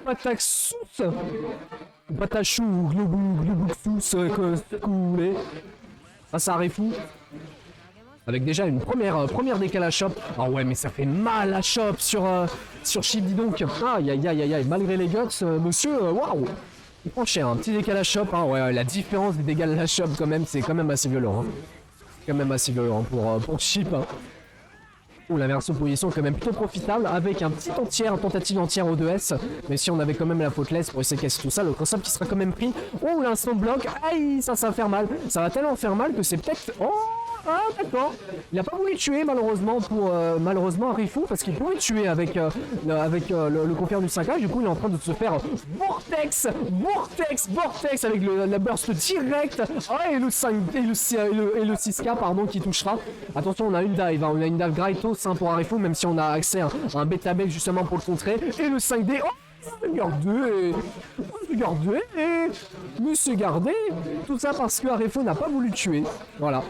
Pataxous. Patachou, Globouxous, que vous voulez. Ah, ça arrive fou. Avec déjà une première décale à shop. Ah ouais, mais ça fait mal à shop sur Chip, dis donc. Aïe, aïe, aïe, aïe, aïe. Malgré les guts, monsieur, waouh. Il prend cher, un petit décale à shop. Hein. Ouais, la différence des dégâts à la shop, quand même, c'est quand même assez violent. Hein. Quand même assez violent pour Chip. Hein. Ouh, la version position quand même plutôt profitable avec un petit entière, une tentative entière au 2S. Mais si on avait quand même la faultless pour essayer de casser tout ça, le cross-up qui sera quand même pris. Oh, l'instant bloc. Aïe, ça va faire mal. Ça va tellement faire mal que c'est peut-être... Oh, ah, d'accord. Il a pas voulu tuer malheureusement pour malheureusement Rifu parce qu'il pouvait tuer avec le confrère du 5A. Du coup, il est en train de se faire vortex avec la burst direct. Ah, et le 5 et le 6K pardon qui touchera. Attention, on a une dive, hein. On a une dive gratos hein, pour Rifu, même si on a accès à un bêta belt justement pour le contrer. Et le 5D. Oh, regardez, Monsieur Gardé, tout ça parce que Arifo n'a pas voulu tuer. Voilà.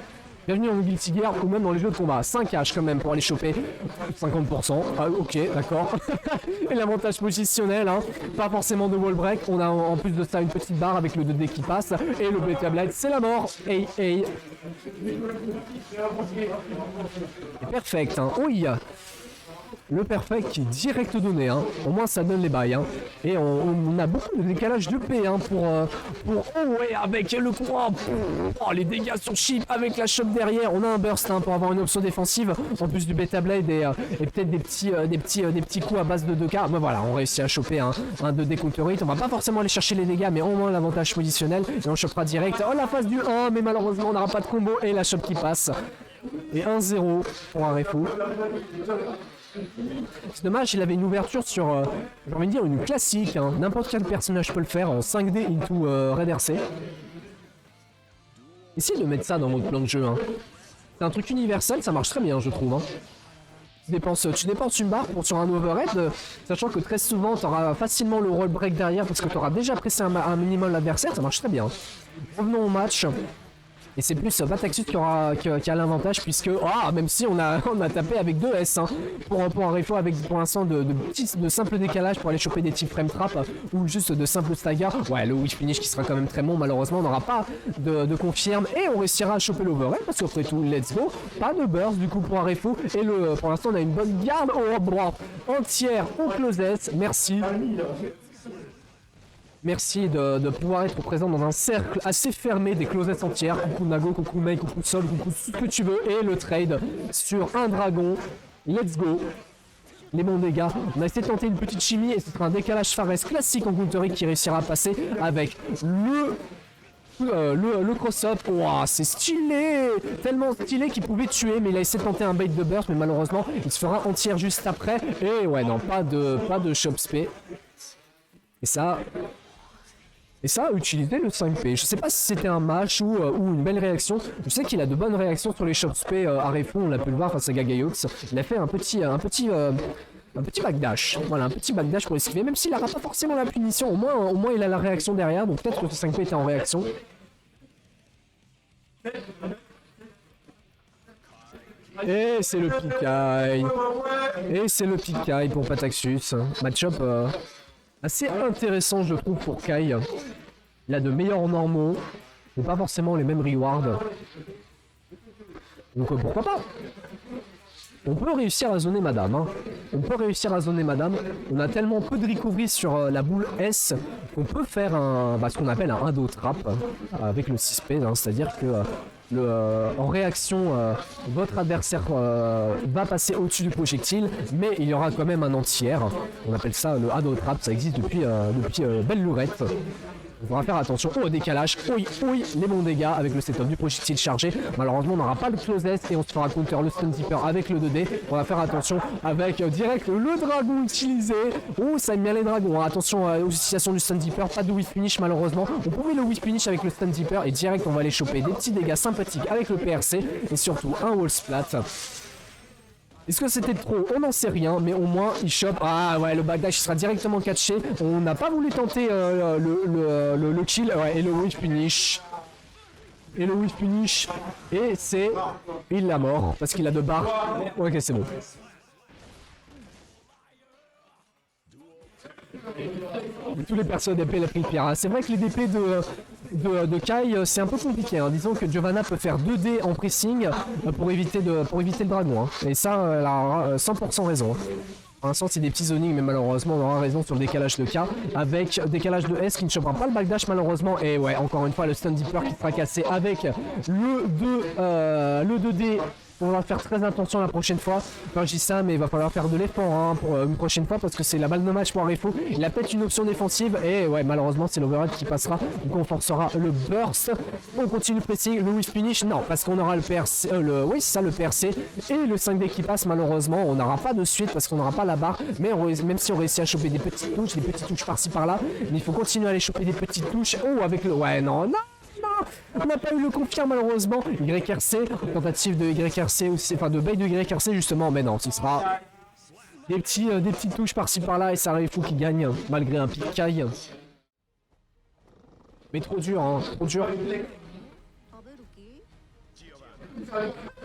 Bienvenue dans le Guilty Gear ou même dans les jeux de combat. 5H quand même pour aller choper 50%. Ah, ok, d'accord. Et l'avantage positionnel, hein. Pas forcément de wall break. On a en plus de ça une petite barre avec le 2D qui passe. Et le Beta Blade, c'est la mort. Hey, hey. Perfect, hein. Oui. Le perfect qui est direct donné, hein. Au moins ça donne les bails, hein. Et on a beaucoup de décalage de P, hein, pour oh ouais, avec le courant, oh, les dégâts sur Chip avec la shop derrière. On a un burst hein, pour avoir une option défensive en plus du Beta Blade et peut-être des petits coups à base de 2K. Mais voilà, on réussit à choper un 2D counter hit. On va pas forcément aller chercher les dégâts, mais au moins l'avantage positionnel et on chopera direct. Oh, la phase du 1, mais malheureusement on n'aura pas de combo et la shop qui passe. Et 1-0 pour un Rifu. C'est dommage, il avait une ouverture sur, j'ai envie de dire, une classique. Hein. N'importe quel personnage peut le faire, 5D into Red RC. Essayez de mettre ça dans votre plan de jeu. Hein. C'est un truc universel, ça marche très bien, je trouve. Hein. Tu dépenses une barre sur un overhead, sachant que très souvent, tu auras facilement le roll break derrière parce que tu auras déjà pressé un minimum l'adversaire, ça marche très bien. Revenons au match. Et c'est plus Pataxus qui a l'avantage puisque même si on a tapé avec 2 S hein, pour un Rifu avec pour l'instant de simples décalages pour aller choper des types frame trap ou juste de simples stagger. Ouais, le wish finish qui sera quand même très bon, malheureusement on n'aura pas de confirme et on réussira à choper l'overhead parce qu'après tout let's go, pas de burst du coup pour un Rifu et pour l'instant on a une bonne garde entière au closest, merci. Merci de pouvoir être présent dans un cercle assez fermé des closets entières. Coucou Nago, coucou Mei, coucou Sol, coucou tout ce que tu veux. Et le trade sur un dragon. Let's go. Les bons dégâts. On a essayé de tenter une petite chimie et ce sera un décalage Fares classique en counter qui réussira à passer avec le cross-up. Wow, c'est stylé. Tellement stylé qu'il pouvait tuer, mais il a essayé de tenter un bait de burst, mais malheureusement, il se fera entière juste après. Et ouais, non, pas de shop spé. Et ça a utilisé le 5P. Je sais pas si c'était un match ou une belle réaction. Je sais qu'il a de bonnes réactions sur les shops P à Rifu, on l'a pu le voir face à Gagayox. Il a fait un petit backdash. Voilà, un petit backdash pour esquiver. Même s'il n'aura pas forcément la punition, au moins il a la réaction derrière. Donc peut-être que ce 5P était en réaction. Et c'est le Pikai. Et c'est le Pikai pour Pataxus. Match-up assez intéressant je trouve pour Kai. Il a de meilleurs normaux, mais pas forcément les mêmes rewards. Donc pourquoi pas. On peut réussir à zoner madame. Hein. On peut réussir à zoner madame. On a tellement peu de recovery sur la boule S qu'on peut faire ce qu'on appelle un 1-2 trap avec le 6P. Hein, c'est-à-dire que en réaction, votre adversaire va passer au-dessus du projectile, mais il y aura quand même un entière. On appelle ça le Hado Trap, ça existe depuis belle lurette. On va faire attention au décalage, oui, les bons dégâts avec le setup du projectile chargé. Malheureusement, on n'aura pas le closest et on se fera counter le stun zipper avec le 2D. On va faire attention avec direct le dragon utilisé. Oh, ça aime bien les dragons. Hein. Attention aux utilisations du stun zipper, pas de whiff finish malheureusement. On pouvait le whiff finish avec le stun zipper et direct on va aller choper des petits dégâts sympathiques avec le PRC et surtout un wall splat. Est-ce que c'était trop? On n'en sait rien, mais au moins il chope. Ah ouais, le backdash il sera directement catché. On n'a pas voulu tenter le kill, ouais, et le whiff finish. Et c'est... Il l'a mort, parce qu'il a 2 barres. Ok, c'est bon. Tous les persos DP l'a pris le pire. Hein. C'est vrai que les DP de Kai, c'est un peu compliqué. Hein. Disons que Giovanna peut faire 2D en pressing pour éviter le dragon. Hein. Et ça, elle a 100% raison. Hein. Pour l'instant, c'est des petits zonings, mais malheureusement, on aura raison sur le décalage de K. Avec décalage de S qui ne chopera pas le backdash, malheureusement. Et ouais, encore une fois, le stun deeper qui sera cassé avec le 2D. On va faire très attention la prochaine fois. Enfin, je dis ça, mais il va falloir faire de l'effort hein, pour une prochaine fois parce que c'est la balle de match pour Arifo. Il a peut-être une option défensive et ouais, malheureusement, c'est l'overhead qui passera. Donc on forcera le burst. On continue le pressing. Le whiff finish, non, parce qu'on aura le PRC. Oui, c'est ça, le PRC. Et le 5D qui passe, malheureusement, on n'aura pas de suite parce qu'on n'aura pas la barre. Mais même si on réussit à choper des petites touches par-ci par-là, mais il faut continuer à aller choper des petites touches. Oh, avec le. Ouais, non. On n'a pas eu le confirme malheureusement. YRC, tentative de YRC aussi, enfin de bait de YRC justement, mais non, ce sera des petites touches par-ci par-là et ça arrive fou qui gagne malgré un pic caille. Mais trop dur, hein, trop dur.